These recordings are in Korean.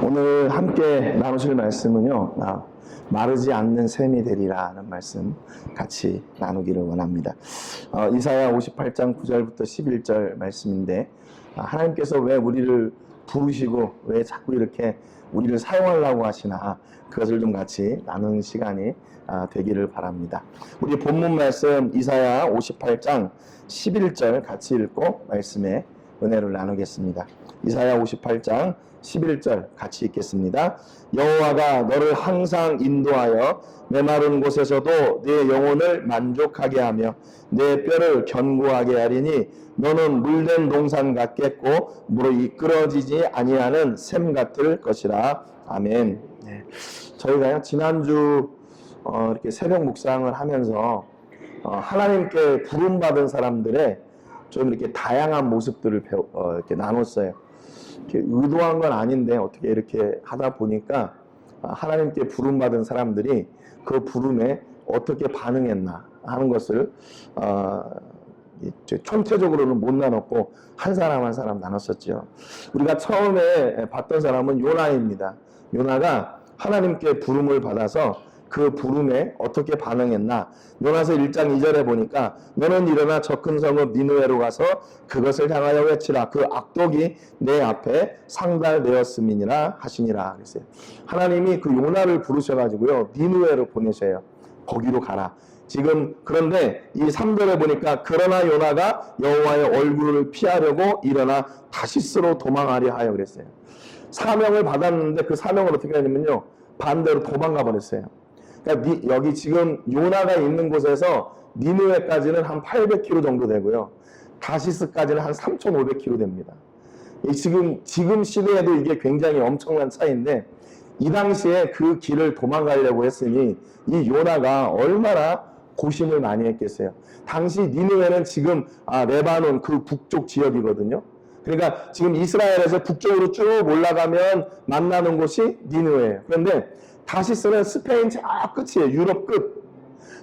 오늘 함께 나누실 말씀은요, 마르지 않는 샘이 되리라는 말씀 같이 나누기를 원합니다. 이사야 58장 9절부터 11절 말씀인데, 하나님께서 왜 우리를 부르시고 왜 자꾸 이렇게 우리를 사용하려고 하시나, 그것을 좀 같이 나누는 시간이 되기를 바랍니다. 우리 본문 말씀 이사야 58장 11절 같이 읽고 말씀에 은혜를 나누겠습니다. 이사야 58장 11절 같이 읽겠습니다. 여호와가 너를 항상 인도하여 메마른 곳에서도 내 영혼을 만족하게 하며 내 뼈를 견고하게 하리니 너는 물된 동산 같겠고 물로 이끌어지지 아니하는 샘 같을 것이라. 아멘. 네. 저희가요 지난주 이렇게 새벽 묵상을 하면서 하나님께 부름받은 사람들의 좀 이렇게 다양한 모습들을 이렇게 나눴어요. 이렇게 의도한 건 아닌데 어떻게 이렇게 하다 보니까 하나님께 부름받은 사람들이 그 부름에 어떻게 반응했나 하는 것을 총체적으로는 못 나눴고 한 사람 한 사람 나눴었죠. 우리가 처음에 봤던 사람은 요나입니다. 요나가 하나님께 부름을 받아서 그 부름에 어떻게 반응했나. 요나서 1장 2절에 보니까 너는 일어나 저 큰 성읍 니느웨로 가서 그것을 향하여 외치라. 그 악독이 내 앞에 상달되었음이니라 하시니라 그랬어요. 하나님이 그 요나를 부르셔가지고요 니느웨로 보내셔요. 거기로 가라. 지금 그런데 이 3절에 보니까 그러나 요나가 여호와의 얼굴을 피하려고 일어나 다시스로 도망하려 하여 그랬어요. 사명을 받았는데 그 사명을 어떻게 하냐면요 반대로 도망가 버렸어요. 그러니까 여기 지금 요나가 있는 곳에서 니느웨까지는 한 800km 정도 되고요. 다시스까지는 한 3,500km 됩니다. 지금 시대에도 이게 굉장히 엄청난 차이인데 이 당시에 그 길을 도망가려고 했으니 이 요나가 얼마나 고심을 많이 했겠어요. 당시 니느웨는 지금 레바논 그 북쪽 지역이거든요. 그러니까 지금 이스라엘에서 북쪽으로 쭉 올라가면 만나는 곳이 니느웨예요. 그런데 다시스는 스페인 저 끝이에요. 유럽 끝.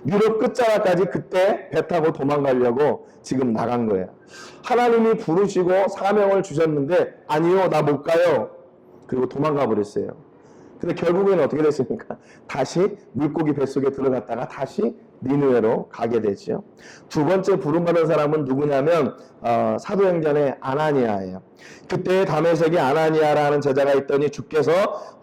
유럽 끝자락까지 그때 배 타고 도망가려고 지금 나간 거예요. 하나님이 부르시고 사명을 주셨는데 아니요 나 못 가요. 그리고 도망가 버렸어요. 근데 결국에는 어떻게 됐습니까? 다시 물고기 뱃속에 들어갔다가 다시 니느웨로 가게 되죠. 두 번째 부름받은 사람은 누구냐면 사도행전의 아나니아예요. 그때 다메섹에 아나니아라는 제자가 있더니 주께서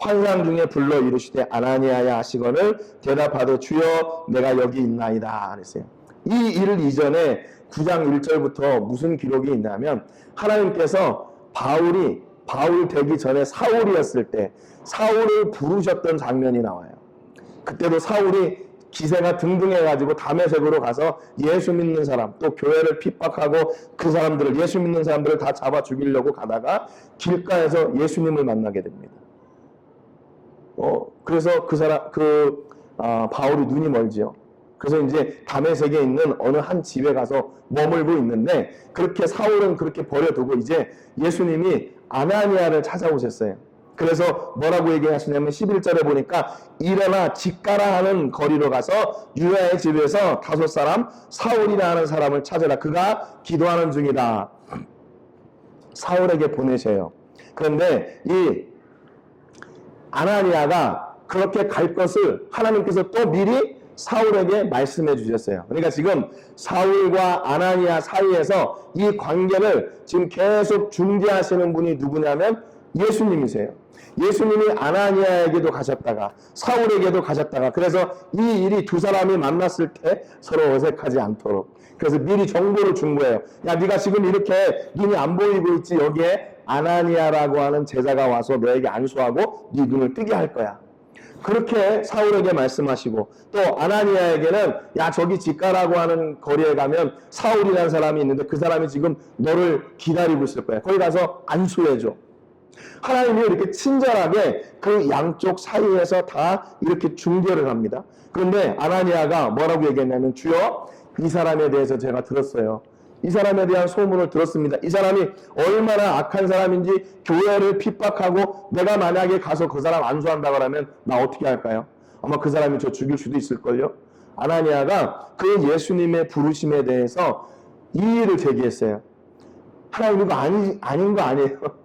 환상 중에 불러 이르시되 아나니아야 하시거늘 대답하되 주여 내가 여기 있나이다 그랬어요. 이 일 이전에 9장 1절부터 무슨 기록이 있냐면 하나님께서 바울 되기 전에 사울이었을 때 사울을 부르셨던 장면이 나와요. 그때도 사울이 기세가 등등해가지고 다메섹으로 가서 예수 믿는 사람 또 교회를 핍박하고 그 사람들을 예수 믿는 사람들을 다 잡아 죽이려고 가다가 길가에서 예수님을 만나게 됩니다. 그래서 바울이 눈이 멀지요. 그래서 이제 다메섹에 있는 어느 한 집에 가서 머물고 있는데 그렇게 사울은 그렇게 버려두고 이제 예수님이 아나니아를 찾아오셨어요. 그래서 뭐라고 얘기하시냐면 11절에 보니까 일어나 집 가라 하는 거리로 가서 유다의 집에서 5사람 사울이라 하는 사람을 찾으라. 그가 기도하는 중이다. 사울에게 보내셔요. 그런데 이 아나니아가 그렇게 갈 것을 하나님께서 또 미리 사울에게 말씀해 주셨어요. 그러니까 지금 사울과 아나니아 사이에서 이 관계를 지금 계속 중재하시는 분이 누구냐면 예수님이세요. 예수님이 아나니아에게도 가셨다가 사울에게도 가셨다가 그래서 이 일이 두 사람이 만났을 때 서로 어색하지 않도록 그래서 미리 정보를 준 거예요. 야 네가 지금 이렇게 눈이 안 보이고 있지 여기에 아나니아라고 하는 제자가 와서 너에게 안수하고 네 눈을 뜨게 할 거야. 그렇게 사울에게 말씀하시고 또 아나니아에게는 야 저기 집가라고 하는 거리에 가면 사울이라는 사람이 있는데 그 사람이 지금 너를 기다리고 있을 거야. 거기 가서 안수해줘. 하나님이 이렇게 친절하게 그 양쪽 사이에서 다 이렇게 중재를 합니다. 그런데 아나니아가 뭐라고 얘기했냐면 주여 이 사람에 대해서 제가 들었어요. 이 사람에 대한 소문을 들었습니다. 이 사람이 얼마나 악한 사람인지 교회를 핍박하고 내가 만약에 가서 그 사람 안수한다고 하면 나 어떻게 할까요? 아마 그 사람이 저 죽일 수도 있을걸요? 아나니아가 그 예수님의 부르심에 대해서 이의를 제기했어요. 하나님 이거 아닌 거 아니에요?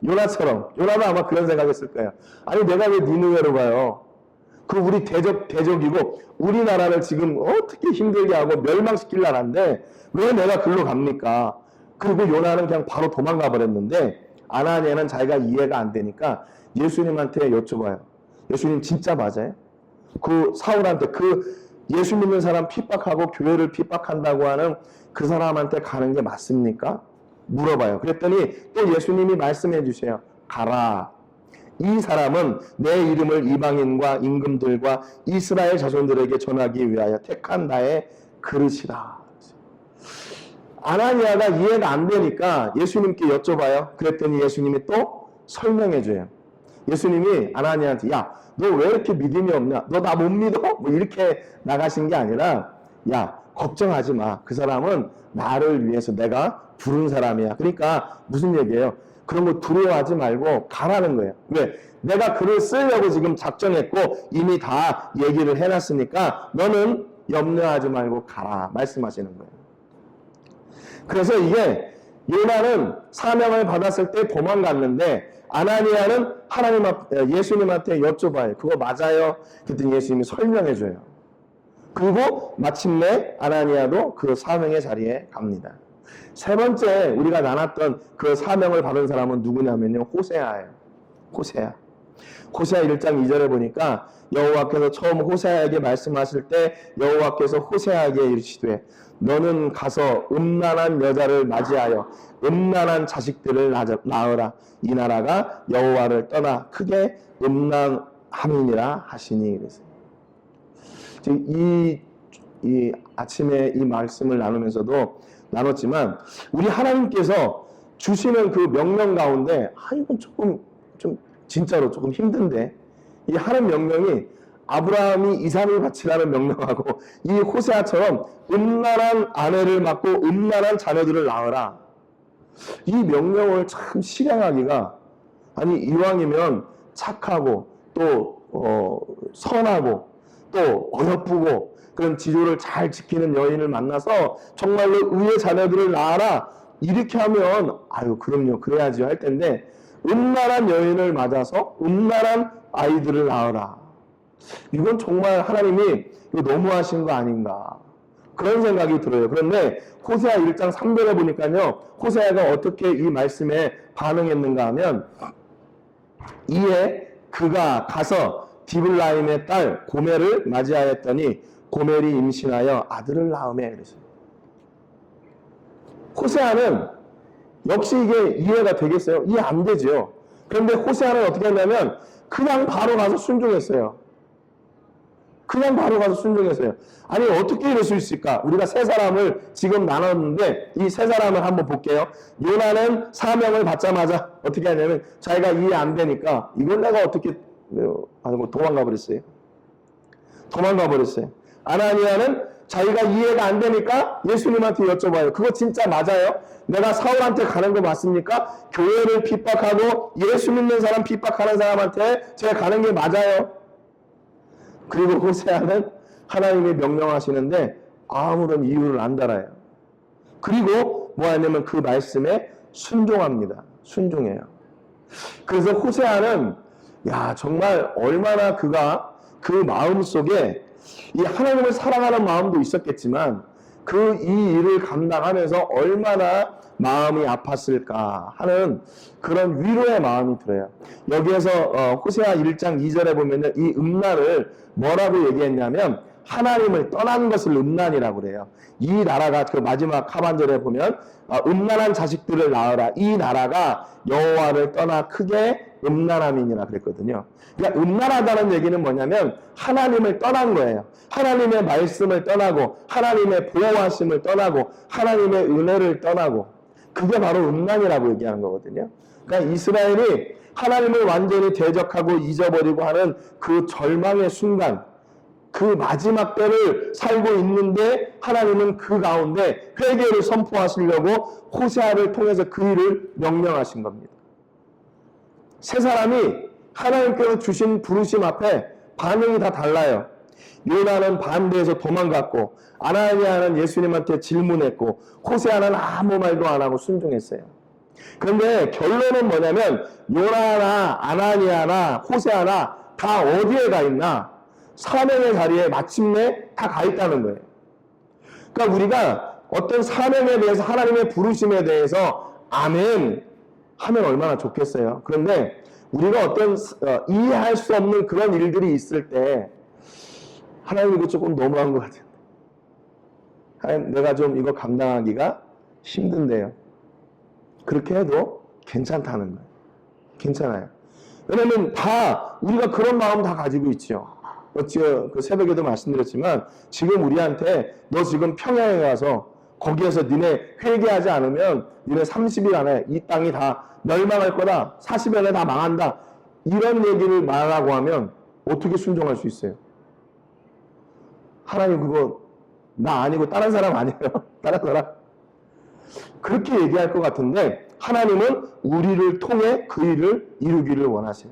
요나처럼. 요나는 아마 그런 생각했을 거예요. 아니 내가 왜 니느웨로 가요? 그 우리 대적이고 우리나라를 지금 어떻게 힘들게 하고 멸망시킬 나라인데 왜 내가 글로 갑니까? 그리고 요나는 그냥 바로 도망가 버렸는데 아나니아는 자기가 이해가 안 되니까 예수님한테 여쭤봐요. 예수님 진짜 맞아요? 그 사울한테 그 예수 믿는 사람 핍박하고 교회를 핍박한다고 하는 그 사람한테 가는 게 맞습니까? 물어봐요. 그랬더니 또 예수님이 말씀해 주세요. 가라. 이 사람은 내 이름을 이방인과 임금들과 이스라엘 자손들에게 전하기 위하여 택한 나의 그릇이다. 아나니아가 이해가 안 되니까 예수님께 여쭤봐요. 그랬더니 예수님이 또 설명해 줘요. 예수님이 아나니아한테 야, 너 왜 이렇게 믿음이 없냐? 너 나 못 믿어? 뭐 이렇게 나가신 게 아니라 야, 걱정하지 마. 그 사람은 나를 위해서 내가 부른 사람이야. 그러니까 무슨 얘기예요? 그런 거 두려워하지 말고 가라는 거예요. 왜? 내가 글을 쓰려고 지금 작정했고 이미 다 얘기를 해놨으니까 너는 염려하지 말고 가라 말씀하시는 거예요. 그래서 이게 요나는 사명을 받았을 때 도망갔는데 아나니아는 예수님한테 여쭤봐요. 그거 맞아요? 그랬더니 예수님이 설명해줘요. 그리고 마침내 아나니아도 그 사명의 자리에 갑니다. 세 번째 우리가 나눴던 그 사명을 받은 사람은 누구냐면요. 호세아예요. 호세아 1장 2절에 보니까 여호와께서 처음 호세아에게 말씀하실 때 여호와께서 호세아에게 이르시되 너는 가서 음란한 여자를 맞이하여 음란한 자식들을 낳으라. 이 나라가 여호와를 떠나 크게 음란함이니라 하시니. 그래서 이 아침에 이 말씀을 나눴지만 우리 하나님께서 주시는 그 명령 가운데 이건 좀 진짜로 조금 힘든데 이 하는 명령이 아브라함이 이삭을 바치라는 명령하고 이 호세아처럼 음란한 아내를 맡고 음란한 자녀들을 낳으라. 이 명령을 참 실행하기가 아니 이왕이면 착하고 또 선하고 또 어여쁘고 그런 지조를 잘 지키는 여인을 만나서 정말로 의의 자녀들을 낳아라. 이렇게 하면 그럼요 그래야죠 할 텐데 음란한 여인을 맞아서 음란한 아이들을 낳으라. 이건 정말 하나님이 이거 너무하신 거 아닌가 그런 생각이 들어요. 그런데 호세아 1장 3절에 보니까요 호세아가 어떻게 이 말씀에 반응했는가 하면 이에 그가 가서 디블라임의 딸 고멜을 맞이하였더니 고멜이 임신하여 아들을 낳으며 그랬어요. 호세아는 역시 이게 이해가 되겠어요? 이해 안 되죠. 그런데 호세아는 어떻게 했냐면 그냥 바로 가서 순종했어요. 아니 어떻게 이럴 수 있을까? 우리가 세 사람을 지금 나눴는데 이 세 사람을 한번 볼게요. 요나는 사명을 받자마자 어떻게 하냐면 자기가 이해 안 되니까 이걸 내가 어떻게 도망가 버렸어요. 아나니아는 자기가 이해가 안 되니까 예수님한테 여쭤봐요. 그거 진짜 맞아요? 내가 사울한테 가는 거 맞습니까? 교회를 핍박하고 예수 믿는 사람 핍박하는 사람한테 제가 가는 게 맞아요? 그리고 호세아는 하나님이 명령하시는데 아무런 이유를 안 달아요. 그리고 뭐 하냐면 그 말씀에 순종합니다. 순종해요. 그래서 호세아는 정말 얼마나 그가 그 마음 속에 이 하나님을 사랑하는 마음도 있었겠지만 이 일을 감당하면서 얼마나 마음이 아팠을까 하는 그런 위로의 마음이 들어요. 여기에서 호세아 1장 2절에 보면 이 음란을 뭐라고 얘기했냐면 하나님을 떠난 것을 음란이라고 그래요. 이 나라가 그 마지막 하반절에 보면 음란한 자식들을 낳으라. 이 나라가 여호와를 떠나 크게 음란함이니라 그랬거든요. 그러니까 음란하다는 얘기는 뭐냐면 하나님을 떠난 거예요. 하나님의 말씀을 떠나고 하나님의 보호하심을 떠나고 하나님의 은혜를 떠나고 그게 바로 음란이라고 얘기하는 거거든요. 그러니까 이스라엘이 하나님을 완전히 대적하고 잊어버리고 하는 그 절망의 순간 그 마지막 때를 살고 있는데 하나님은 그 가운데 회개를 선포하시려고 호세아를 통해서 그 일을 명령하신 겁니다. 세 사람이 하나님께서 주신 부르심 앞에 반응이 다 달라요. 요나는 반대해서 도망갔고 아나니아는 예수님한테 질문했고 호세아는 아무 말도 안 하고 순종했어요. 그런데 결론은 뭐냐면 요나나 아나니아나 호세아나 다 어디에 가 있나? 사명의 자리에 마침내 다 가 있다는 거예요. 그러니까 우리가 어떤 사명에 대해서 하나님의 부르심에 대해서 아멘 하면 얼마나 좋겠어요. 그런데 우리가 어떤 이해할 수 없는 그런 일들이 있을 때 하나님 이거 조금 너무한 것 같아요. 하나님 내가 좀 이거 감당하기가 힘든데요. 그렇게 해도 괜찮다는 거예요. 괜찮아요. 왜냐면 다 우리가 그런 마음 다 가지고 있죠. 그 새벽에도 말씀드렸지만 지금 우리한테 너 지금 평양에 가서 거기에서 니네 회개하지 않으면 니네 30일 안에 이 땅이 다 멸망할 거다. 40일 안에 다 망한다. 이런 얘기를 말하고 하면 어떻게 순종할 수 있어요? 하나님 그거 나 아니고 다른 사람 아니에요. 다른 사람. 그렇게 얘기할 것 같은데 하나님은 우리를 통해 그 일을 이루기를 원하세요.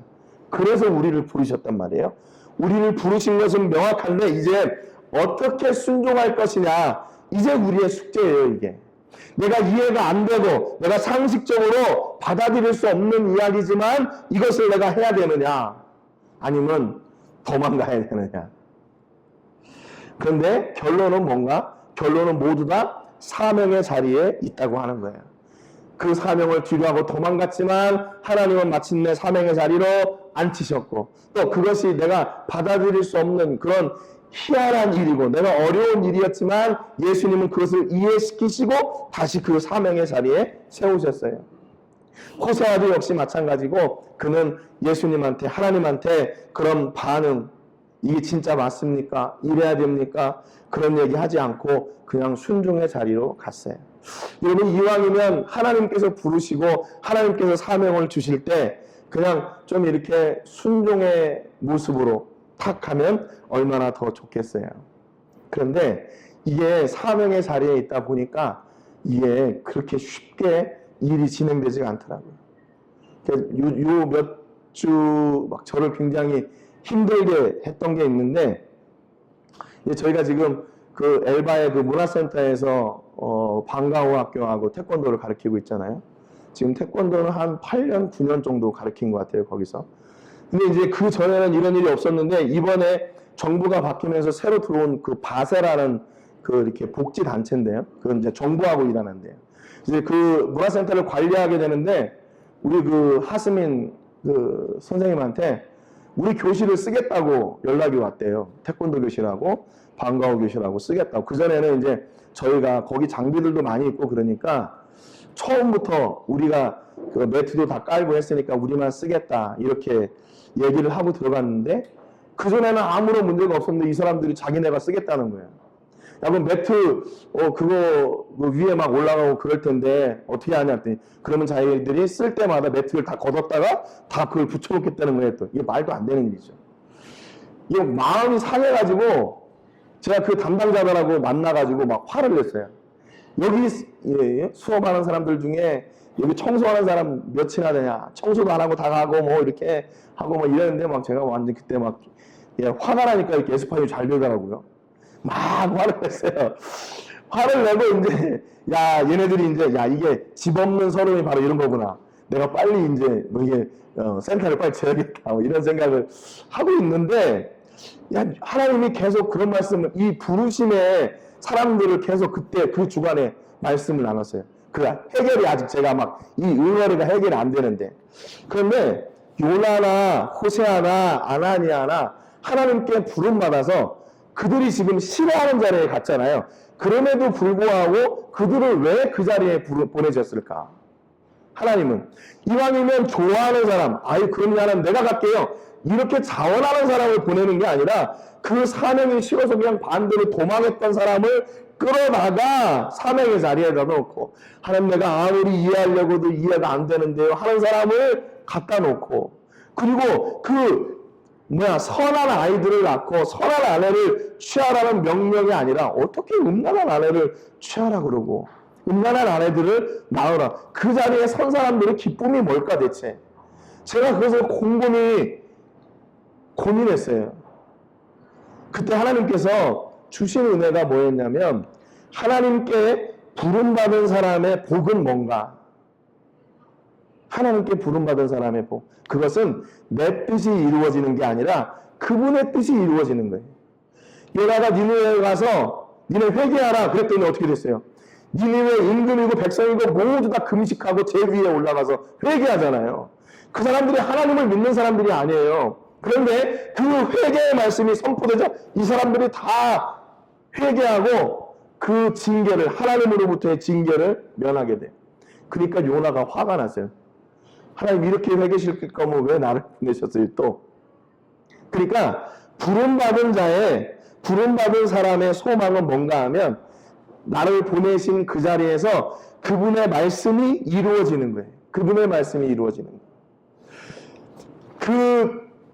그래서 우리를 부르셨단 말이에요. 우리를 부르신 것은 명확한데 이제 어떻게 순종할 것이냐 이제 우리의 숙제예요. 이게 내가 이해가 안 되고 내가 상식적으로 받아들일 수 없는 이야기지만 이것을 내가 해야 되느냐 아니면 도망가야 되느냐. 그런데 결론은 뭔가? 결론은 모두 다 사명의 자리에 있다고 하는 거예요. 그 사명을 뒤로하고 도망갔지만 하나님은 마침내 사명의 자리로 앉히셨고 또 그것이 내가 받아들일 수 없는 그런 희한한 일이고 내가 어려운 일이었지만 예수님은 그것을 이해시키시고 다시 그 사명의 자리에 세우셨어요. 호세아도 역시 마찬가지고 그는 예수님한테 하나님한테 그런 반응 이게 진짜 맞습니까? 이래야 됩니까? 그런 얘기 하지 않고 그냥 순종의 자리로 갔어요. 여러분 이왕이면 하나님께서 부르시고 하나님께서 사명을 주실 때 그냥 좀 이렇게 순종의 모습으로 탁 하면 얼마나 더 좋겠어요. 그런데 이게 사명의 자리에 있다 보니까 이게 그렇게 쉽게 일이 진행되지가 않더라고요. 요 몇 주 막 저를 굉장히 힘들게 했던 게 있는데 저희가 지금 그 엘바의 그 문화센터에서 방과후 학교하고 태권도를 가르치고 있잖아요. 지금 태권도는 한 8년, 9년 정도 가르친 것 같아요, 거기서. 근데 이제 그 전에는 이런 일이 없었는데 이번에 정부가 바뀌면서 새로 들어온 그 바세라는 그 이렇게 복지 단체인데요. 그건 이제 정부하고 일하는데요. 이제 그 문화센터를 관리하게 되는데 우리 그 하스민 그 선생님한테 우리 교실을 쓰겠다고 연락이 왔대요. 태권도 교실하고 방과후 교실하고 쓰겠다고. 그전에는 이제 저희가 거기 장비들도 많이 있고 그러니까 처음부터 우리가 그 매트도 다 깔고 했으니까 우리만 쓰겠다 이렇게 얘기를 하고 들어갔는데 그전에는 아무런 문제가 없었는데 이 사람들이 자기네가 쓰겠다는 거예요. 야, 그럼 매트 그거 위에 막 올라가고 그럴 텐데 어떻게 하냐 했더니 그러면 자기들이 쓸 때마다 매트를 다 걷었다가 다 그걸 붙여놓겠다는 거예요. 또 이게 말도 안 되는 일이죠. 이게 마음이 상해가지고 제가 그 담당자들하고 만나가지고 막 화를 냈어요. 여기 수업하는 사람들 중에 여기 청소하는 사람 몇이나 되냐? 청소도 안 하고 다 가고 뭐 이렇게 하고 뭐 이랬는데 막 제가 완전 그때 막 화가 나니까 이렇게 에스파님이 잘 되더라고요. 막 화를 냈어요. 화를 내고 이제 야 얘네들이 이제 야 이게 집 없는 서름이 바로 이런 거구나. 내가 빨리 이제 뭐 이게 센터를 빨리 재야겠다 뭐 이런 생각을 하고 있는데 야 하나님이 계속 그런 말씀을 이 부르심에 사람들을 계속 그때 그 주간에 말씀을 나눴어요. 그 해결이 아직 제가 막 이 응어리가 해결이 안 되는데 그런데 요나나 호세아나 아나니아나 하나님께 부름받아서 그들이 지금 싫어하는 자리에 갔잖아요. 그럼에도 불구하고 그들을 왜 그 자리에 보내셨을까? 하나님은 이왕이면 좋아하는 사람, 아이 그런 사람 내가 갈게요. 이렇게 자원하는 사람을 보내는 게 아니라 그 사명이 싫어서 그냥 반대로 도망했던 사람을 끌어다가 사명의 자리에다 놓고 하나님 내가 아무리 이해하려고도 이해가 안 되는데요 하는 사람을 갖다 놓고 그리고 선한 아이들을 낳고 선한 아내를 취하라는 명령이 아니라 어떻게 음란한 아내를 취하라 그러고 음란한 아내들을 낳으라. 그 자리에 선 사람들의 기쁨이 뭘까 대체? 제가 그것을 곰곰이 고민했어요. 그때 하나님께서 주신 은혜가 뭐였냐면 하나님께 부름받은 사람의 복은 뭔가? 하나님께 부름받은 사람의 복. 그것은 내 뜻이 이루어지는 게 아니라 그분의 뜻이 이루어지는 거예요. 요나가 니느웨에 가서 니네 회개하라 그랬더니 어떻게 됐어요? 니느웨 임금이고 백성이고 모두 다 금식하고 제 위에 올라가서 회개하잖아요. 그 사람들이 하나님을 믿는 사람들이 아니에요. 그런데 그 회개의 말씀이 선포되자 이 사람들이 다 회개하고 그 징계를, 하나님으로부터의 징계를 면하게 돼요. 그러니까 요나가 화가 났어요. 하나님 이렇게 회개시킬 거면 왜 나를 보내셨어요 또? 그러니까 부름받은 사람의 소망은 뭔가 하면 나를 보내신 그 자리에서 그분의 말씀이 이루어지는 거예요. 그분의 말씀이 이루어지는 거예요.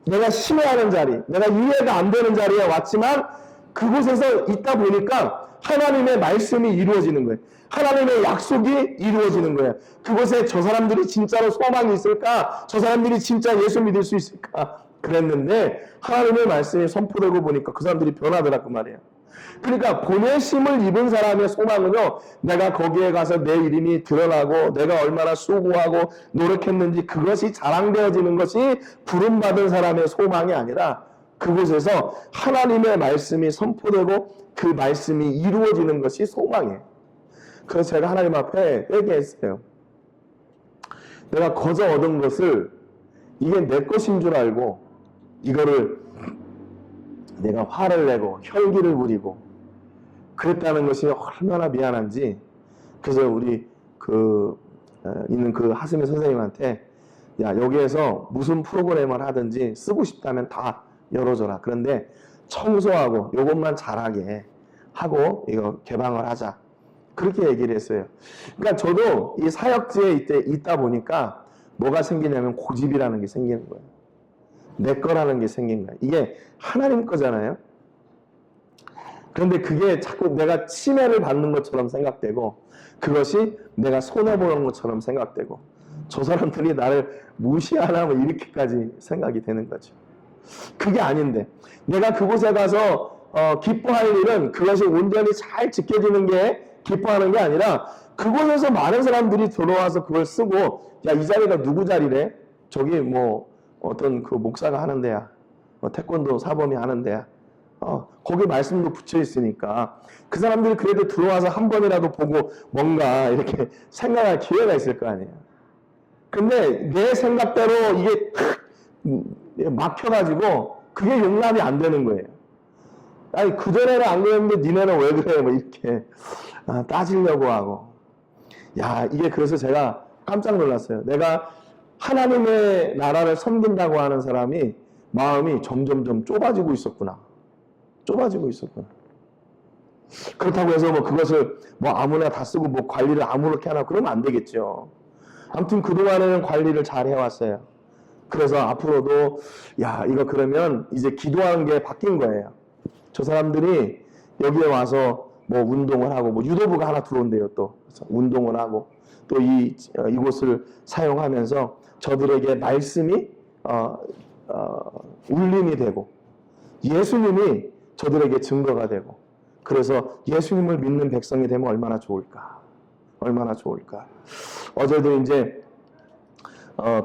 내가 심해하는 자리, 내가 이해가 안 되는 자리에 왔지만 그곳에서 있다 보니까 하나님의 말씀이 이루어지는 거예요. 하나님의 약속이 이루어지는 거예요. 그곳에 저 사람들이 진짜로 소망이 있을까? 저 사람들이 진짜 예수 믿을 수 있을까? 그랬는데 하나님의 말씀이 선포되고 보니까 그 사람들이 변하더라 그 말이에요. 그러니까 보내심을 입은 사람의 소망은요, 내가 거기에 가서 내 이름이 드러나고 내가 얼마나 수고하고 노력했는지 그것이 자랑되어지는 것이 부름받은 사람의 소망이 아니라 그곳에서 하나님의 말씀이 선포되고 그 말씀이 이루어지는 것이 소망이에요. 그래서 제가 하나님 앞에 회개했어요. 내가 거저 얻은 것을 이게 내 것인 줄 알고 이거를 내가 화를 내고 혈기를 부리고 그랬다는 것이 얼마나 미안한지. 그래서 우리 있는 그 하스미 선생님한테 야, 여기에서 무슨 프로그램을 하든지 쓰고 싶다면 다 열어줘라. 그런데 청소하고 요것만 잘하게 하고 이거 개방을 하자. 그렇게 얘기를 했어요. 그러니까 저도 이 사역지에 있다 보니까 뭐가 생기냐면 고집이라는 게 생기는 거예요. 내 거라는 게 생긴 거예요. 이게 하나님 거잖아요. 그런데 그게 자꾸 내가 침해를 받는 것처럼 생각되고 그것이 내가 손해보는 것처럼 생각되고 저 사람들이 나를 무시하나 뭐 이렇게까지 생각이 되는 거죠. 그게 아닌데 내가 그곳에 가서 기뻐할 일은 그것이 온전히 잘 지켜지는 게 기뻐하는 게 아니라 그곳에서 많은 사람들이 들어와서 그걸 쓰고 야, 이 자리가 누구 자리래? 저기 뭐 어떤 그 목사가 하는 데야. 태권도 사범이 하는 데야. 거기 말씀도 붙여 있으니까 그 사람들이 그래도 들어와서 한 번이라도 보고 뭔가 이렇게 생각할 기회가 있을 거 아니에요. 근데 내 생각대로 이게 탁 막혀가지고 그게 용납이 안 되는 거예요. 아니 그전에는 안 그랬는데 니네는 왜 그래? 뭐 이렇게 따지려고 하고. 야, 이게 그래서 제가 깜짝 놀랐어요. 내가 하나님의 나라를 섬긴다고 하는 사람이 마음이 점점점 좁아지고 있었구나. 좁아지고 있었구나. 그렇다고 해서 뭐 그것을 뭐 아무나 다 쓰고 뭐 관리를 아무렇게 하나 그러면 안 되겠죠. 아무튼 그동안에는 관리를 잘 해왔어요. 그래서 앞으로도 야, 이거 그러면 이제 기도하는 게 바뀐 거예요. 저 사람들이 여기에 와서 뭐 운동을 하고 뭐 유도부가 하나 들어온대요. 또 운동을 하고 또 이곳을 사용하면서 저들에게 말씀이 울림이 되고 예수님이 저들에게 증거가 되고 그래서 예수님을 믿는 백성이 되면 얼마나 좋을까. 얼마나 좋을까. 어제도 이제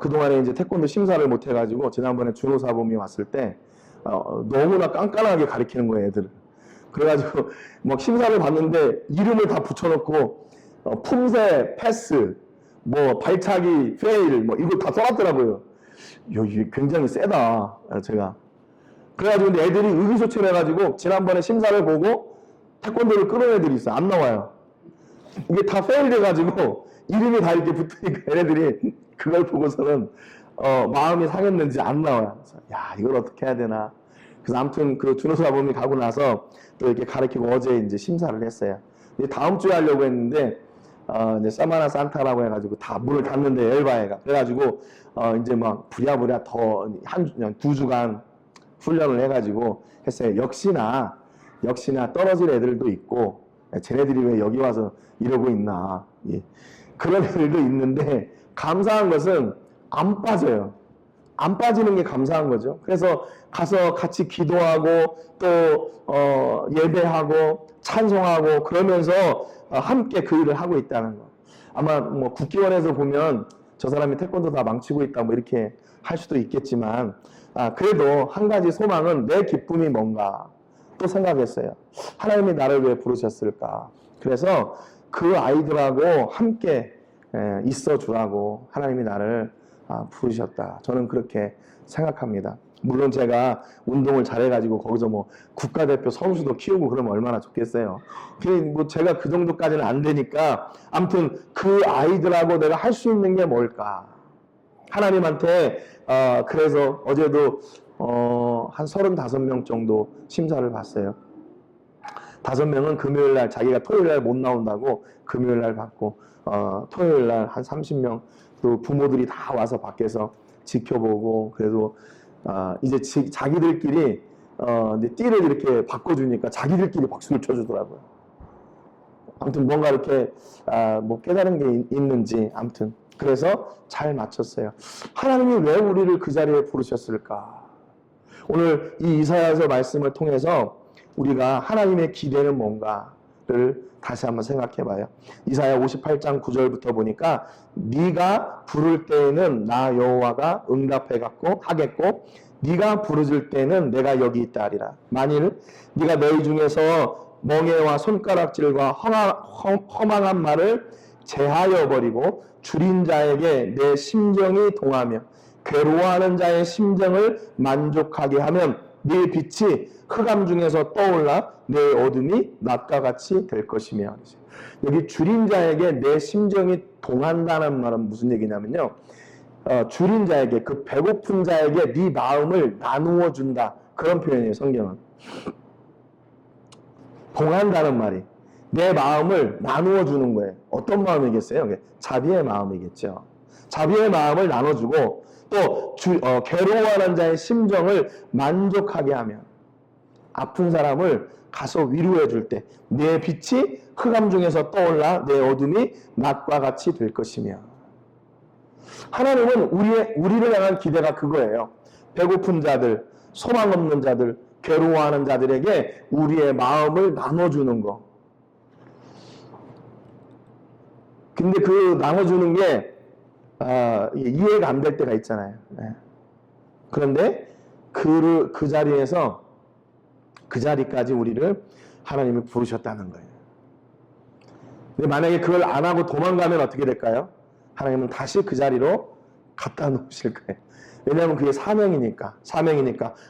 그동안에 이제 태권도 심사를 못 해가지고 지난번에 준호 사범이 왔을 때 너무나 깐깐하게 가르치는 거예요, 애들을. 그래가지고 막 심사를 봤는데 이름을 다 붙여놓고 품새, 패스, 뭐 발차기, 페일, 뭐 이거 다 써놨더라고요. 이게 굉장히 세다, 제가. 그래가지고 근데 애들이 의기소침해가지고 지난번에 심사를 보고 태권도를 끌어낸 애들이 있어요. 안 나와요. 이게 다 페일 돼가지고 이름이 다 이렇게 붙으니까 얘네들이 그걸 보고서는 마음이 상했는지 안 나와요. 그래서 야, 이걸 어떻게 해야 되나. 그래서 아무튼 그 준호사범이 가고 나서 또 이렇게 가르치고 어제 이제 심사를 했어요. 이제 다음 주에 하려고 했는데 이제 사마나 산타라고 해가지고 다 문을 닫는데 엘바에가. 그래가지고 이제 막 부랴부랴 더 두 주간 훈련을 해가지고 했어요. 역시나 떨어질 애들도 있고 쟤네들이 왜 여기 와서 이러고 있나. 예. 그런 애들도 있는데 감사한 것은 안 빠져요. 안 빠지는 게 감사한 거죠. 그래서 가서 같이 기도하고 또 예배하고 찬송하고 그러면서 함께 그 일을 하고 있다는 거. 아마 뭐 국기원에서 보면 저 사람이 태권도 다 망치고 있다 뭐 이렇게 할 수도 있겠지만 그래도 한 가지 소망은 내 기쁨이 뭔가 또 생각했어요. 하나님이 나를 왜 부르셨을까? 그래서 그 아이들하고 함께 있어 주라고 하나님이 나를 부르셨다. 저는 그렇게 생각합니다. 물론 제가 운동을 잘해가지고 거기서 뭐 국가대표 선수도 키우고 그러면 얼마나 좋겠어요. 뭐 제가 그 정도까지는 안 되니까 아무튼 그 아이들하고 내가 할 수 있는 게 뭘까? 하나님한테 그래서 어제도 한 35명 정도 심사를 봤어요. 5명은 금요일날 자기가 토요일날 못 나온다고 금요일날 받고 토요일날 한 30명 또 부모들이 다 와서 밖에서 지켜보고 그래도 이제 자기들끼리 이제 띠를 이렇게 바꿔주니까 자기들끼리 박수를 쳐주더라고요. 아무튼 뭔가 이렇게 뭐 깨달은 게 있는지 아무튼 그래서 잘 맞췄어요. 하나님이 왜 우리를 그 자리에 부르셨을까? 오늘 이 이사야서 말씀을 통해서 우리가 하나님의 기대는 뭔가를 다시 한번 생각해 봐요. 이사야 58장 9절부터 보니까 네가 부를 때에는 나 여호와가 하겠고 네가 부르질 때는 내가 여기 있다 하리라. 만일 네가 너희 중에서 멍에와 손가락질과 허망한 말을 제하여 버리고 줄인 자에게 내 심정이 동하며 괴로워하는 자의 심정을 만족하게 하면 네 빛이 흑암 중에서 떠올라 내 어둠이 낮과 같이 될 것이며. 여기 줄인 자에게 내 심정이 동한다는 말은 무슨 얘기냐면요, 줄인 자에게, 그 배고픈 자에게 네 마음을 나누어 준다, 그런 표현이에요. 성경은 동한다는 말이 내 마음을 나누어 주는 거예요. 어떤 마음이겠어요? 자비의 마음이겠죠. 자비의 마음을 나눠주고 또 괴로워하는 자의 심정을 만족하게 하면, 아픈 사람을 가서 위로해 줄 때 내 빛이 흑암 중에서 떠올라 내 어둠이 낮과 같이 될 것이며. 하나님은 우리를 향한 기대가 그거예요. 배고픈 자들, 소망 없는 자들, 괴로워하는 자들에게 우리의 마음을 나눠주는 거. 근데 그 나눠주는 게 이해가 안 될 때가 있잖아요. 그런데 그 자리에서 그 자리까지 우리를 하나님이 부르셨다는 거예요. 근데 만약에 그걸 안 하고 도망가면 어떻게 될까요? 하나님은 다시 그 자리로 갖다 놓으실 거예요. 왜냐하면 그게 사명이니까.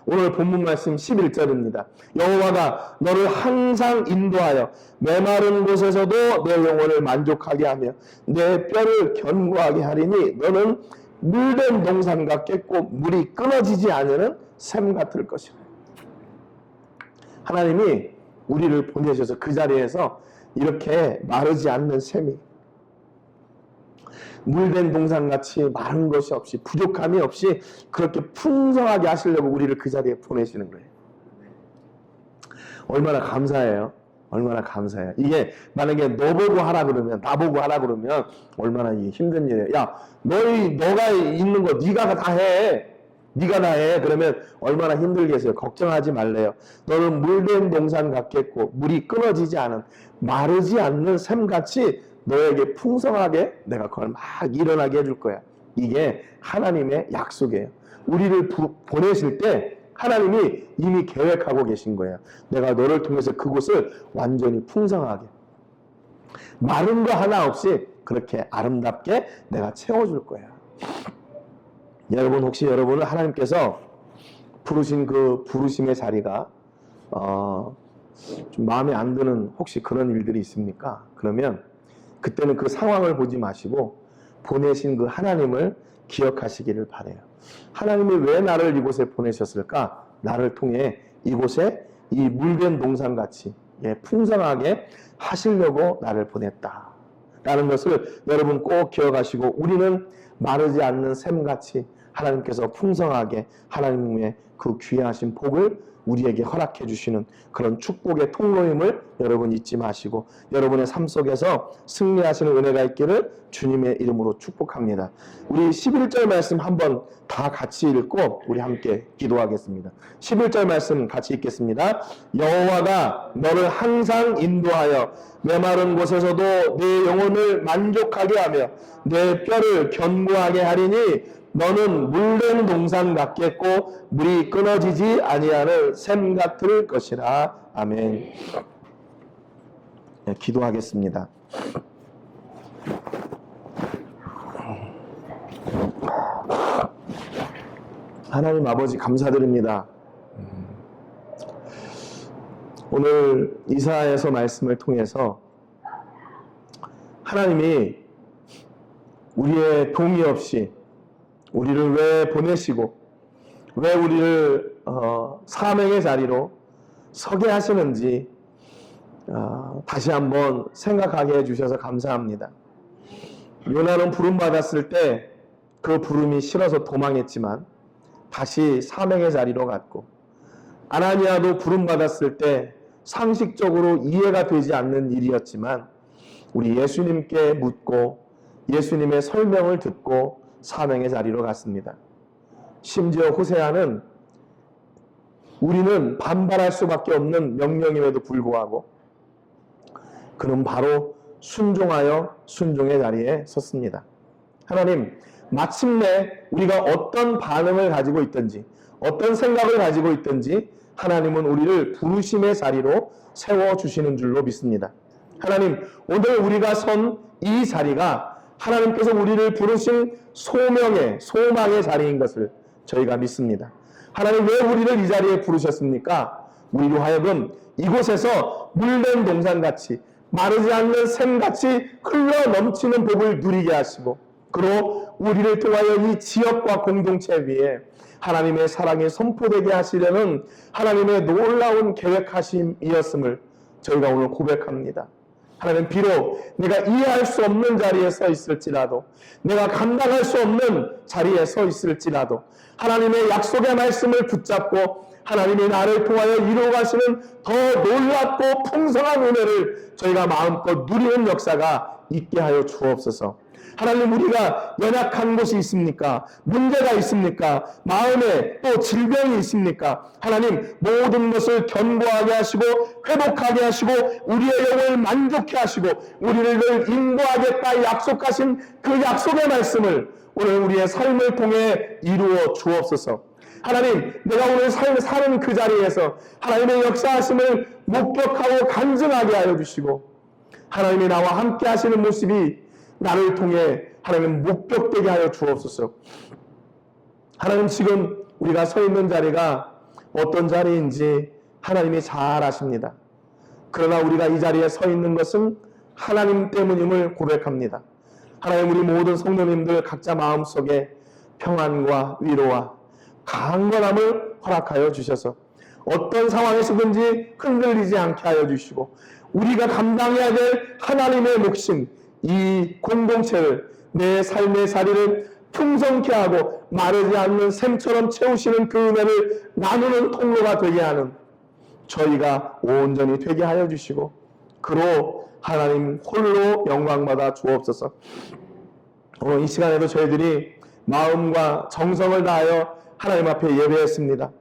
오늘 본문 말씀 11절입니다. 여호와가 너를 항상 인도하여 메마른 곳에서도 내 영혼을 만족하게 하며 내 뼈를 견고하게 하리니 너는 물된 동산 같겠고 물이 끊어지지 않는 샘 같을 것이라. 하나님이 우리를 보내셔서 그 자리에서 이렇게 마르지 않는 샘이, 물된 동산같이 마른 것이 없이 부족함이 없이 그렇게 풍성하게 하시려고 우리를 그 자리에 보내시는 거예요. 얼마나 감사해요. 얼마나 감사해요. 이게 만약에 너보고 하라 그러면, 나보고 하라 그러면 얼마나 힘든 일이에요. 야, 너가 있는 거 네가 다 해. 네가 다 해. 그러면 얼마나 힘들겠어요. 걱정하지 말래요. 너는 물된 동산 같겠고 물이 끊어지지 않은, 마르지 않는 샘같이 너에게 풍성하게 내가 그걸 막 일어나게 해줄 거야. 이게 하나님의 약속이에요. 우리를 보내실 때 하나님이 이미 계획하고 계신 거예요. 내가 너를 통해서 그곳을 완전히 풍성하게, 마른 거 하나 없이 그렇게 아름답게 내가 채워줄 거야. 여러분, 혹시 여러분을 하나님께서 부르신 그 부르심의 자리가 좀 마음에 안 드는 혹시 그런 일들이 있습니까? 그러면 그때는 그 상황을 보지 마시고 보내신 그 하나님을 기억하시기를 바라요. 하나님이 왜 나를 이곳에 보내셨을까? 나를 통해 이곳에 이 물된 동산같이 풍성하게 하시려고 나를 보냈다 라는 것을 여러분 꼭 기억하시고, 우리는 마르지 않는 샘같이 하나님께서 풍성하게 하나님의 그 귀하신 복을 우리에게 허락해 주시는 그런 축복의 통로임을 여러분 잊지 마시고, 여러분의 삶 속에서 승리하시는 은혜가 있기를 주님의 이름으로 축복합니다. 우리 11절 말씀 한번 다 같이 읽고 우리 함께 기도하겠습니다. 11절 말씀 같이 읽겠습니다. 여호와가 너를 항상 인도하여 메마른 곳에서도 내 영혼을 만족하게 하며 내 뼈를 견고하게 하리니 너는 물된 동산 같겠고 물이 끊어지지 아니하는 샘 같을 것이라. 아멘. 네, 기도하겠습니다. 하나님 아버지 감사드립니다. 오늘 이사야서 말씀을 통해서 하나님이 우리의 동의 없이 우리를 왜 보내시고 왜 우리를 사명의 자리로 서게 하시는지 다시 한번 생각하게 해주셔서 감사합니다. 요나는 부름받았을 때 그 부름이 싫어서 도망했지만 다시 사명의 자리로 갔고, 아나니아도 부름받았을 때 상식적으로 이해가 되지 않는 일이었지만 우리 예수님께 묻고 예수님의 설명을 듣고 사명의 자리로 갔습니다. 심지어 호세아는 우리는 반발할 수밖에 없는 명령임에도 불구하고 그는 바로 순종하여 순종의 자리에 섰습니다. 하나님, 마침내 우리가 어떤 반응을 가지고 있든지 어떤 생각을 가지고 있든지 하나님은 우리를 부르심의 자리로 세워주시는 줄로 믿습니다. 하나님, 오늘 우리가 선 이 자리가 하나님께서 우리를 부르신 소명의 소망의 자리인 것을 저희가 믿습니다. 하나님, 왜 우리를 이 자리에 부르셨습니까? 우리로 하여금 이곳에서 물된 동산같이 마르지 않는 샘같이 흘러 넘치는 복을 누리게 하시고, 그로 우리를 통하여 이 지역과 공동체 위에 하나님의 사랑이 선포되게 하시려는 하나님의 놀라운 계획하심이었음을 저희가 오늘 고백합니다. 하나님, 비록 내가 이해할 수 없는 자리에 서 있을지라도, 내가 감당할 수 없는 자리에 서 있을지라도 하나님의 약속의 말씀을 붙잡고 하나님이 나를 통하여 이루어가시는 더 놀랍고 풍성한 은혜를 저희가 마음껏 누리는 역사가 있게 하여 주옵소서. 하나님, 우리가 연약한 곳이 있습니까? 문제가 있습니까? 마음에 또 질병이 있습니까? 하나님, 모든 것을 견고하게 하시고 회복하게 하시고 우리의 영을 만족해 하시고 우리를 인도하겠다 약속하신 그 약속의 말씀을 오늘 우리의 삶을 통해 이루어 주옵소서. 하나님, 내가 오늘 사는 그 자리에서 하나님의 역사하심을 목격하고 간증하게 하여 주시고 하나님이 나와 함께 하시는 모습이 나를 통해 하나님 목격되게 하여 주옵소서. 하나님, 지금 우리가 서 있는 자리가 어떤 자리인지 하나님이 잘 아십니다. 그러나 우리가 이 자리에 서 있는 것은 하나님 때문임을 고백합니다. 하나님, 우리 모든 성도님들 각자 마음속에 평안과 위로와 강건함을 허락하여 주셔서 어떤 상황에서든지 흔들리지 않게 하여 주시고 우리가 감당해야 될 하나님의 몫인 이 공동체를, 내 삶의 자리를 풍성케 하고 마르지 않는 샘처럼 채우시는 그 은혜를 나누는 통로가 되게 하는 저희가 온전히 되게 하여 주시고 그로 하나님 홀로 영광받아 주옵소서. 오늘 이 시간에도 저희들이 마음과 정성을 다하여 하나님 앞에 예배했습니다.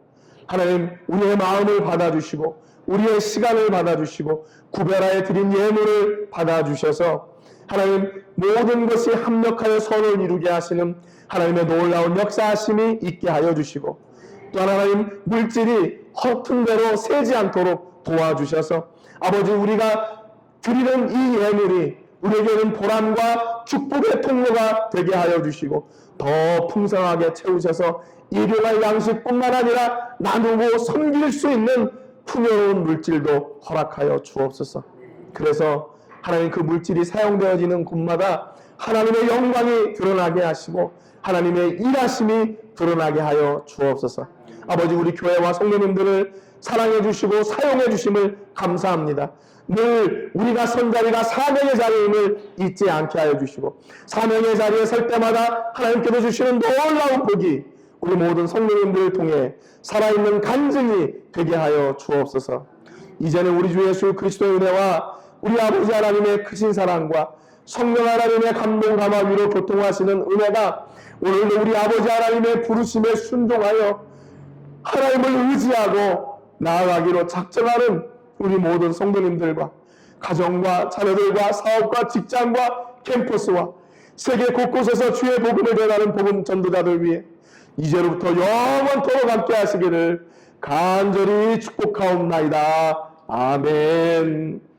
하나님, 우리의 마음을 받아주시고 우리의 시간을 받아주시고 구별하여 드린 예물을 받아주셔서 하나님, 모든 것이 합력하여 선을 이루게 하시는 하나님의 놀라운 역사하심이 있게 하여 주시고 또 하나님, 물질이 허튼 대로 새지 않도록 도와주셔서 아버지, 우리가 드리는 이 예물이 우리에게는 보람과 축복의 통로가 되게 하여 주시고 더 풍성하게 채우셔서 일용할 양식뿐만 아니라 나누고 섬길 수 있는 풍요로운 물질도 허락하여 주옵소서. 그래서 하나님, 그 물질이 사용되어지는 곳마다 하나님의 영광이 드러나게 하시고 하나님의 일하심이 드러나게 하여 주옵소서. 아버지, 우리 교회와 성도님들을 사랑해 주시고 사용해 주심을 감사합니다. 늘 우리가 선 자리가 사명의 자리임을 잊지 않게 하여 주시고 사명의 자리에 설 때마다 하나님께서 주시는 놀라운 복이 우리 모든 성도님들을 통해 살아있는 간증이 되게 하여 주옵소서. 이제는 우리 주 예수 그리스도의 은혜와 우리 아버지 하나님의 크신 사랑과 성령 하나님의 감동 감화 위로 교통하시는 은혜가 오늘도 우리 아버지 하나님의 부르심에 순종하여 하나님을 의지하고 나아가기로 작정하는 우리 모든 성도님들과 가정과 자녀들과 사업과 직장과 캠퍼스와 세계 곳곳에서 주의 복음을 전하는 복음 전도자들 위해 이제로부터 영원토록 함께 하시기를 간절히 축복하옵나이다. 아멘.